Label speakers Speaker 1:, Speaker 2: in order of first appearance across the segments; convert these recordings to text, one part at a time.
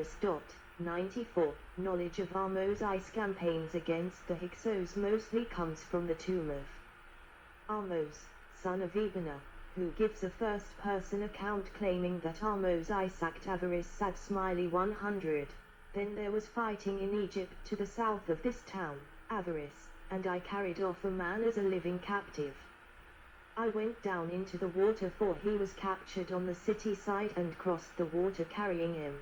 Speaker 1: Avaris. 94. Knowledge of Ahmose campaigns against the Hyksos mostly comes from the tomb of Ahmose, son of Ebenah, who gives a first-person account claiming that Ahmose sacked Avaris at Smiley 100. Then there was fighting in Egypt to the south of this town, Avaris, and I carried off a man as a living captive. I went down into the water, for he was captured on the city side, and crossed the water carrying him.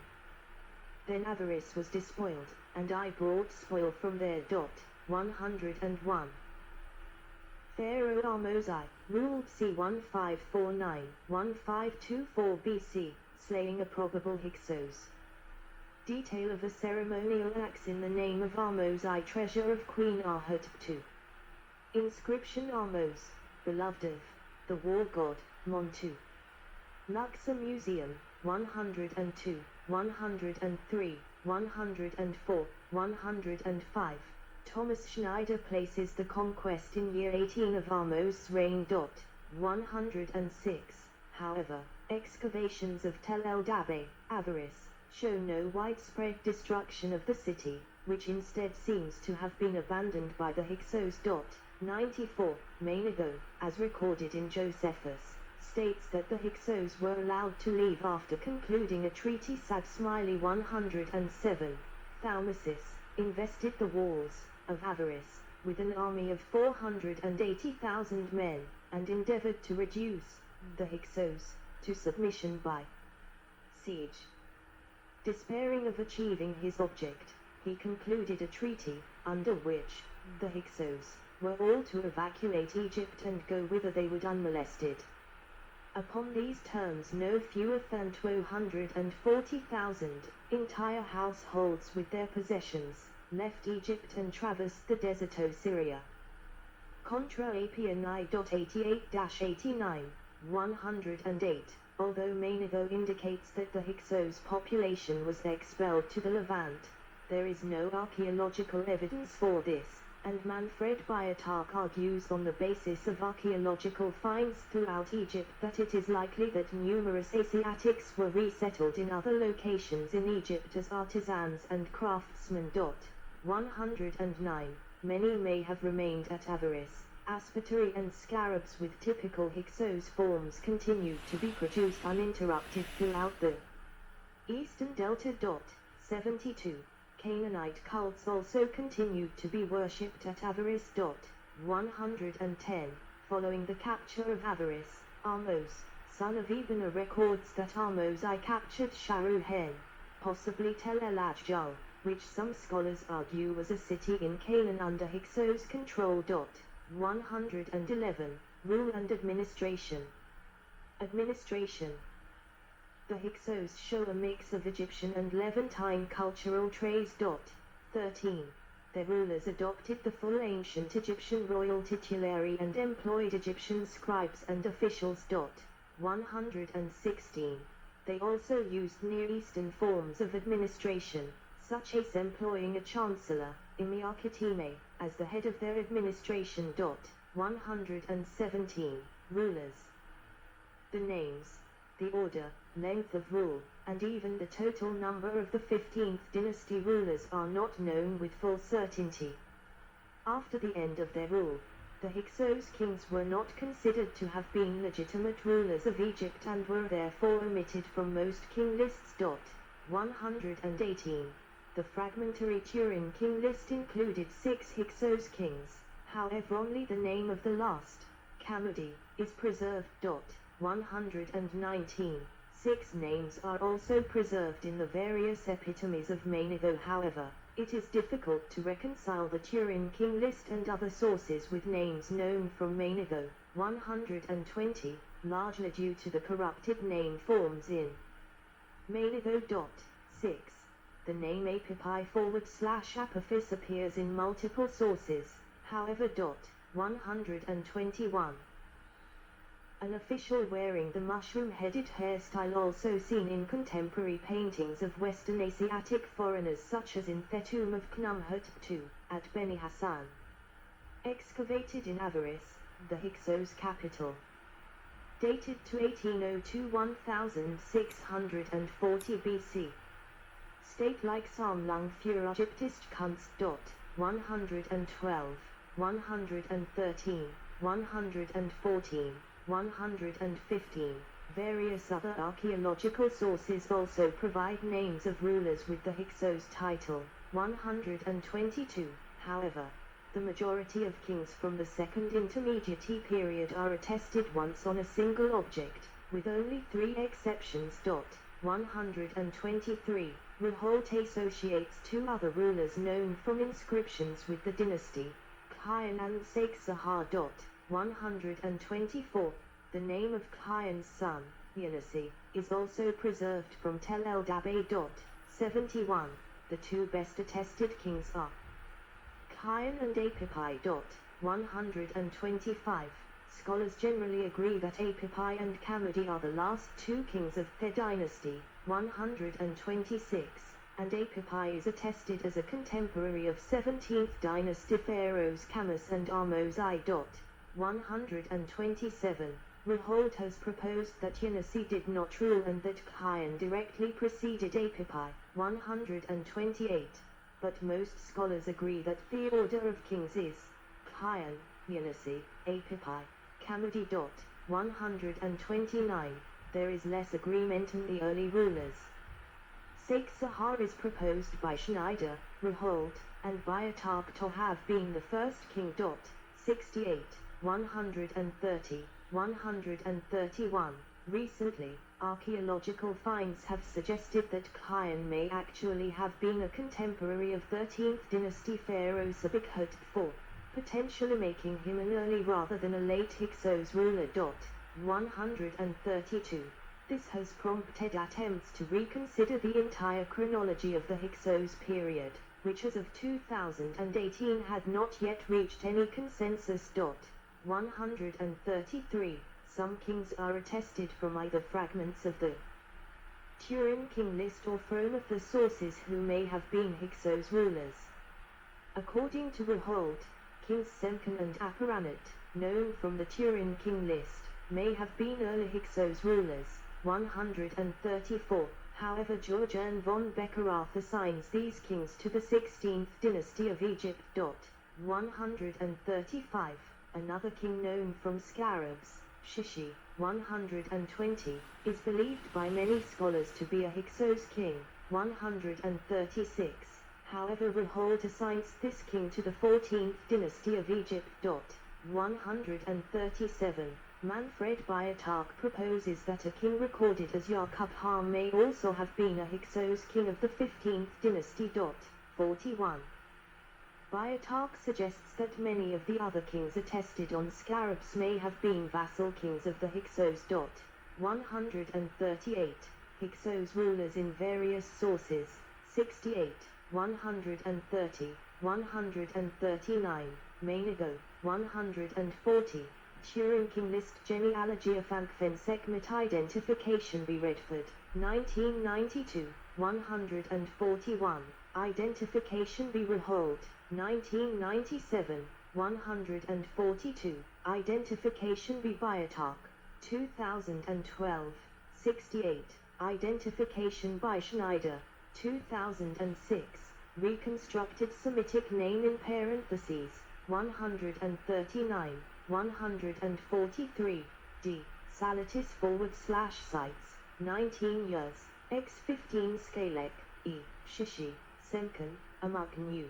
Speaker 1: Then Avaris was despoiled, and I brought spoil from there. 101. Pharaoh Ahmose ruled c. 1549-1524 BC, slaying a probable Hyksos. Detail of a ceremonial axe in the name of Ahmose, treasure of Queen Ahut II. Inscription: Ahmose, beloved of the war god, Montu. Luxor Museum, 102, 103, 104, 105. Thomas Schneider places the conquest in year 18 of Ahmose's reign. 106. However, excavations of Tel El Dabbe, Avaris, show no widespread destruction of the city, which instead seems to have been abandoned by the Hyksos. 94. Menego, as recorded in Josephus, states that the Hyksos were allowed to leave after concluding a treaty. Sad Smiley 107. Thaumasis invested the walls of Avaris with an army of 480,000 men, and endeavored to reduce the Hyksos to submission by siege. Despairing of achieving his object, he concluded a treaty, under which the Hyksos were all to evacuate Egypt and go whither they would unmolested. Upon these terms no fewer than 240,000 entire households with their possessions left Egypt and traversed the desert of Syria. Contra APNI. 88-89, 108. Although Menego indicates that the Hyksos population was expelled to the Levant, there is no archaeological evidence for this, and Manfred Biotarch argues on the basis of archaeological finds throughout Egypt that it is likely that numerous Asiatics were resettled in other locations in Egypt as artisans and craftsmen. 109. Many may have remained at Avaris. Aspetery and scarabs with typical Hyksos forms continued to be produced uninterrupted throughout the eastern delta. 72. Canaanite cults also continued to be worshipped at Avaris. 110. Following the capture of Avaris, Ahmose, son of Ebenah, records that Ahmose captured Sharuhen, possibly Tel El Ajjal, which some scholars argue was a city in Canaan under Hyksos control. 111. Rule and administration. Administration. The Hyksos show a mix of Egyptian and Levantine cultural traits. 13. Their rulers adopted the full ancient Egyptian royal titulary and employed Egyptian scribes and officials. 116. They also used Near Eastern forms of administration, such as employing a chancellor, Imiakatime, as the head of their administration. 117. Rulers. The names, the order, length of rule, and even the total number of the 15th dynasty rulers are not known with full certainty. After the end of their rule, the Hyksos kings were not considered to have been legitimate rulers of Egypt and were therefore omitted from most king lists. 118. The fragmentary Turin king list included 6 Hyksos kings, however only the name of the last, Kamudi, is preserved. 119. 6 names are also preserved in the various epitomes of Menego. However, it is difficult to reconcile the Turin king list and other sources with names known from Menego. 120, largely due to the corrupted name forms in Menego. 6. The name Apipi/Apophis appears in multiple sources, however. 121. An official wearing the mushroom-headed hairstyle also seen in contemporary paintings of Western Asiatic foreigners such as in the tomb of Khnumhotep II, at Beni Hassan. Excavated in Avaris, the Hyksos capital. Dated to 1802-1640 BC. state like Samlang für Ägyptist Kunst. 112, 113, 114, 115. Various other archaeological sources also provide names of rulers with the Hyksos title. 122. However, the majority of kings from the Second Intermediate period are attested once on a single object, with only 3 exceptions. 123. Reholt associates 2 other rulers known from inscriptions with the dynasty, Kian and Saksahar. 124. The name of Kian's son, Yenesi, is also preserved from Tel El Dabbe. 71. The 2 best attested kings are Kian and Apipai. 125. Scholars generally agree that Apipai and Kamedi are the last 2 kings of the dynasty. 126. And Apipai is attested as a contemporary of 17th dynasty pharaohs Kammis and Ahmose I. 127. Reholt has proposed that Yenesi did not rule and that Kian directly preceded Apipai. 128. But most scholars agree that the order of kings is Kian, Yenesi, Apipai, Kamedi. 129. There is less agreement on the early rulers. Saksahar is proposed by Schneider, Reholt, and Byatarch to have been the first king. 68, 130, 131. Recently, archaeological finds have suggested that Kian may actually have been a contemporary of 13th dynasty pharaoh Sebekhat IV, potentially making him an early rather than a late Hyksos ruler. 132. This has prompted attempts to reconsider the entire chronology of the Hyksos period, which as of 2018 had not yet reached any consensus. 133. Some kings are attested from either fragments of the Turin king list or from of the sources who may have been Hyksos rulers. According to Reholt, Kings Semken and Aparanat, known from the Turin king list, may have been early Hyksos rulers. 134. However, Georgian von Beckerath assigns these kings to the 16th dynasty of Egypt. 135. Another king known from scarabs, Shishi, 120, is believed by many scholars to be a Hyksos king. 136. However, Reholt assigns this king to the 14th dynasty of Egypt. 137. Manfred Byatarch proposes that a king recorded as Yakub may also have been a Hyksos king of the 15th dynasty. 41. Byatarch suggests that many of the other kings attested on scarabs may have been vassal kings of the Hyksos. 138. Hyksos rulers in various sources. 68, 130, 139, Mainigo, 140. Turin King List Genealogy of Segment Identification B. Redford, 1992, 141. Identification B. Reholt, 1997, 142. Identification B. Byatarch, 2012, 68. Identification by Schneider, 2006. Reconstructed Semitic name in parentheses, 139. 143. D. Salatis /sites, 19 years, x 15 Skalek, E. Shishi, Semken, Amagnu.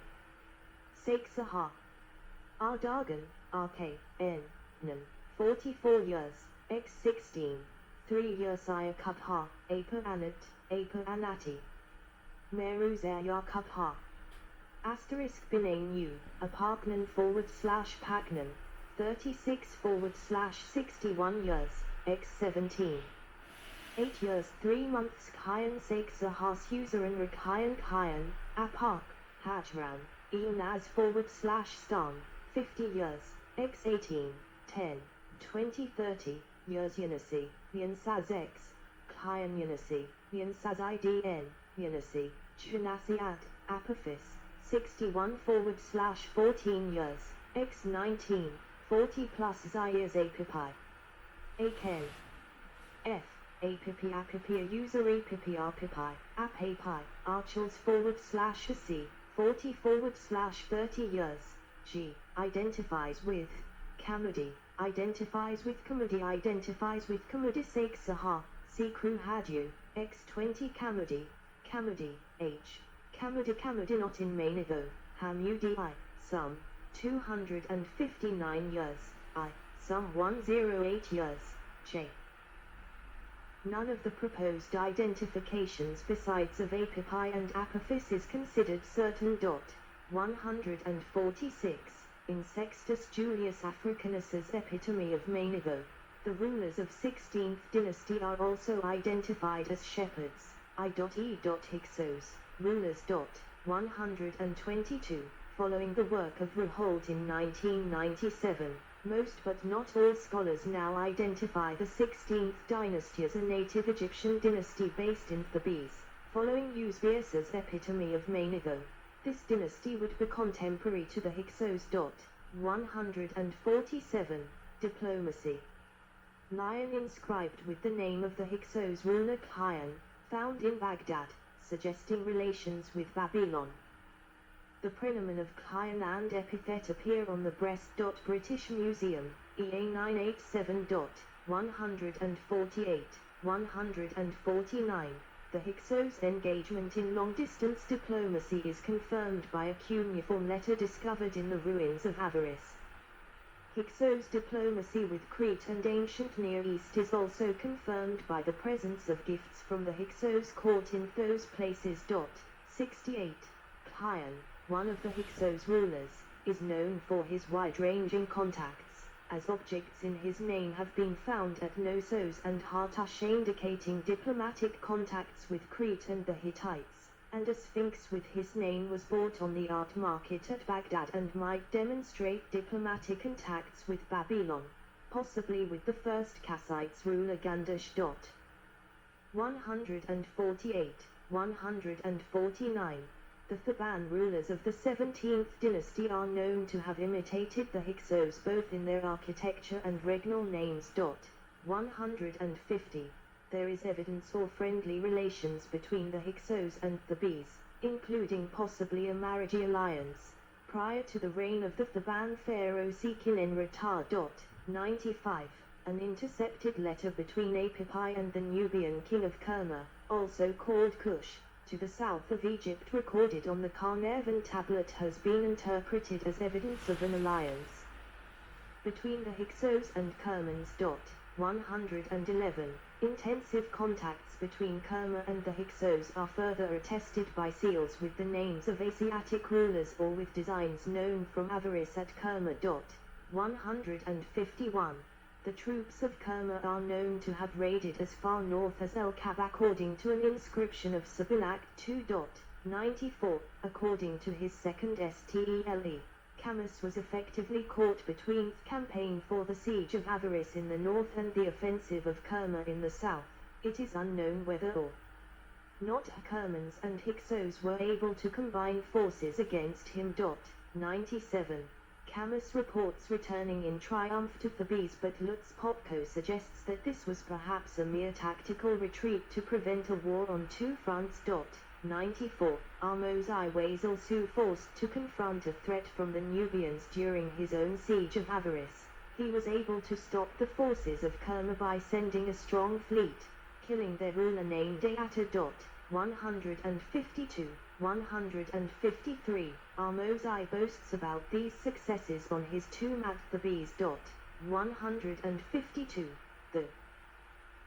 Speaker 1: Saksahar. Ardagan, RK, N. Nan, 44 years, x 16, 3 years Ayakubha, Apa Anat, Apa Anati. Meruzah Yakubha. Asterisk Binanu, Aparknan /Pagnan. 36 /61 years, x 17. 8 years 3 months Kian Saksahar Suzerain Rakayan Kian, Apak, Hajran, Eonaz /Stan, 50 years, x 18, 10, 20 30 years Yenesi, Yensaz x, Kian Yenesi, Yensaz IDN, Yenesi, Chunasiat, Apophis, 61 /14 years, x 19, 40 plus Zayas Apipai. Aken. F. Apipi Apipia user Apipi Apipi, Apapi, Archels /AC, 40 /30 years, G, identifies with, Kamudi, identifies with Kamudi Sake Saha, Sikru Hadyu, X20 Kamudi, H, Kamudi not in Manigo, Hamudi I, some, 259 years, I, some 108 years, J. None of the proposed identifications besides of Apipi and Apophis is considered certain. 146. In Sextus Julius Africanus's Epitome of Manigo, the rulers of 16th dynasty are also identified as shepherds. I.E. Hyksos, rulers. 122. Following the work of Roholt in 1997, most but not all scholars now identify the 16th dynasty as a native Egyptian dynasty based in Thebes, following Eusebius's Epitome of Manigo. This dynasty would be contemporary to the Hyksos. 147. Diplomacy. Lion inscribed with the name of the Hyksos ruler Kion, found in Baghdad, suggesting relations with Babylon. The praenomen of Kion and epithet appear on the breast. British Museum, EA 987. 148, 149. The Hyksos engagement in long-distance diplomacy is confirmed by a cuneiform letter discovered in the ruins of Avaris. Hyksos diplomacy with Crete and ancient Near East is also confirmed by the presence of gifts from the Hyksos court in those places. 68. Kion, one of the Hyksos rulers, is known for his wide-ranging contacts, as objects in his name have been found at Knossos and Hartush indicating diplomatic contacts with Crete and the Hittites, and a sphinx with his name was bought on the art market at Baghdad and might demonstrate diplomatic contacts with Babylon, possibly with the first Kassites ruler Gandash. 148, 149. The Theban rulers of the 17th dynasty are known to have imitated the Hyksos both in their architecture and regnal names. 150. There is evidence or friendly relations between the Hyksos and Thebes, including possibly a marriage alliance, prior to the reign of the Theban pharaoh Seqenenre. 95. An intercepted letter between Apipi and the Nubian king of Kerma, also called Kush, to the south of Egypt recorded on the Carnarvon tablet has been interpreted as evidence of an alliance between the Hyksos and Kermans. 111. Intensive contacts between Kerma and the Hyksos are further attested by seals with the names of Asiatic rulers or with designs known from Avaris at Kerma. 151. The troops of Kerma are known to have raided as far north as El Kab according to an inscription of Sabilak 2.94. According to his second stele, Camus was effectively caught between the campaign for the siege of Avaris in the north and the offensive of Kerma in the south. It is unknown whether or not Kermans and Hyksos were able to combine forces against him. 97. Camus reports returning in triumph to Thebes, but Lutz Popko suggests that this was perhaps a mere tactical retreat to prevent a war on two fronts. 94. Ahmose I was also forced to confront a threat from the Nubians during his own siege of Avaris. He was able to stop the forces of Kerma by sending a strong fleet, killing their ruler named Eata. 152. 153. Ahmose I boasts about these successes on his tomb at Thebes. 152. The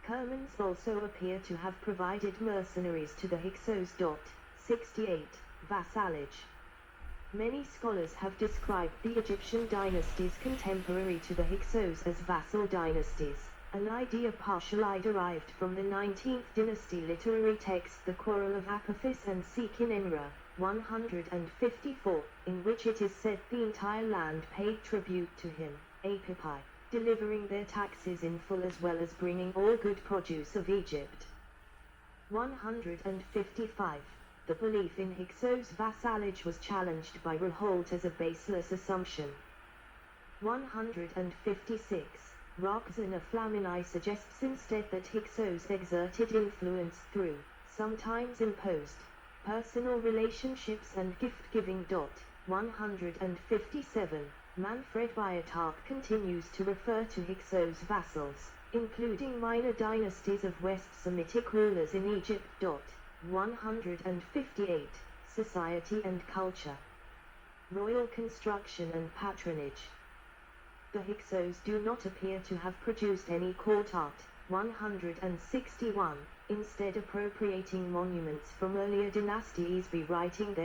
Speaker 1: Kermans also appear to have provided mercenaries to the Hyksos. 68. Vassalage. Many scholars have described the Egyptian dynasties contemporary to the Hyksos as vassal dynasties, an idea partially derived from the 19th dynasty literary text The Quarrel of Apophis and Seqenenre, 154, in which it is said the entire land paid tribute to him, Apipi, delivering their taxes in full as well as bringing all good produce of Egypt. 155. The belief in Hyksos vassalage was challenged by Roholt as a baseless assumption. 156. Roxana Flamini suggests instead that Hyksos exerted influence through, sometimes imposed, personal relationships and gift-giving. 157. Manfred Biotarch continues to refer to Hyksos' vassals, including minor dynasties of West Semitic rulers in Egypt. 158. Society and culture. Royal construction and patronage. The Hyksos do not appear to have produced any court art. 161. Instead appropriating monuments from earlier dynasties, rewriting their